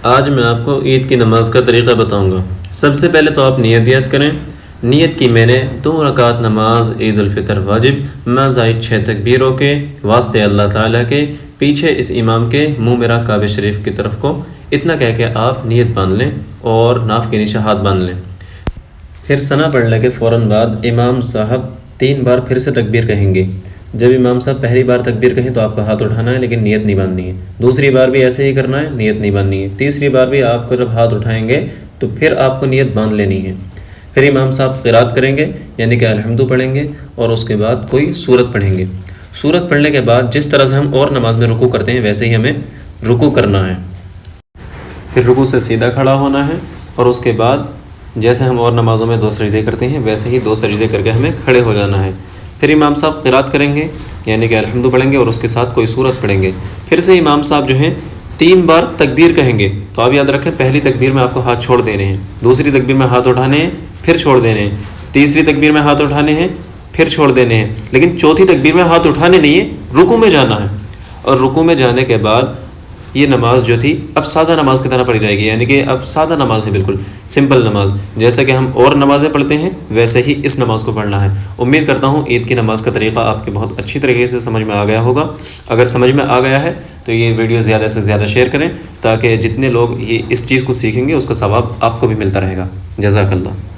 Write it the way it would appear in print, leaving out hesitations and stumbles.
آج میں آپ کو عید کی نماز کا طریقہ بتاؤں گا۔ سب سے پہلے تو آپ نیت کریں۔ نیت کی میں نے 2 رکعت نماز عید الفطر واجب زائد 6 تکبیروں کے واسطے اللہ تعالیٰ کے، پیچھے اس امام کے منہ میرا کعبہ شریف کی طرف کو، اتنا کہہ کے آپ نیت باندھ لیں اور ناف کے نیچے ہاتھ باندھ لیں۔ پھر ثنا پڑھنے کے فوراً بعد امام صاحب 3 بار پھر سے تکبیر کہیں گے۔ جب امام صاحب پہلی بار تکبیر کہیں تو آپ کا ہاتھ اٹھانا ہے، لیکن نیت نہیں باندھنی ہے۔ دوسری بار بھی ایسے ہی کرنا ہے، نیت نہیں باندھنی ہے۔ تیسری بار بھی آپ کو جب ہاتھ اٹھائیں گے تو پھر آپ کو نیت باندھ لینی ہے۔ پھر امام صاحب قرات کریں گے، یعنی کہ الحمد پڑھیں گے، اور اس کے بعد کوئی سورت پڑھیں گے۔ سورت پڑھنے کے بعد جس طرح سے ہم اور نماز میں رکوع کرتے ہیں ویسے ہی ہمیں رکوع کرنا ہے۔ پھر رکوع سے سیدھا کھڑا ہونا ہے، اور اس کے بعد جیسے ہم اور نمازوں میں 2 سجدے کرتے ہیں ویسے ہی 2 سجدے کر کے ہمیں کھڑے ہو جانا ہے۔ پھر امام صاحب قرات کریں گے، یعنی کہ الحمد پڑھیں گے، اور اس کے ساتھ کوئی سورت پڑھیں گے۔ پھر سے امام صاحب جو ہیں 3 بار تکبیر کہیں گے۔ تو آپ یاد رکھیں، پہلی تکبیر میں آپ کو ہاتھ چھوڑ دینے ہیں، دوسری تکبیر میں ہاتھ اٹھانے ہیں پھر چھوڑ دینے ہیں، تیسری تکبیر میں ہاتھ اٹھانے ہیں پھر چھوڑ دینے ہیں، لیکن چوتھی تکبیر میں ہاتھ اٹھانے نہیں ہے، رکوع میں جانا ہے۔ اور رکوع میں جانے کے بعد یہ نماز جو تھی اب سادہ نماز کی طرح پڑھی جائے گی، یعنی کہ اب سادہ نماز ہے، بالکل سمپل نماز، جیسا کہ ہم اور نمازیں پڑھتے ہیں ویسے ہی اس نماز کو پڑھنا ہے۔ امید کرتا ہوں عید کی نماز کا طریقہ آپ کے بہت اچھی طریقے سے سمجھ میں آ گیا ہوگا۔ اگر سمجھ میں آ گیا ہے تو یہ ویڈیو زیادہ سے زیادہ شیئر کریں، تاکہ جتنے لوگ یہ اس چیز کو سیکھیں گے اس کا ثواب آپ کو بھی ملتا رہے گا۔ جزاک اللہ۔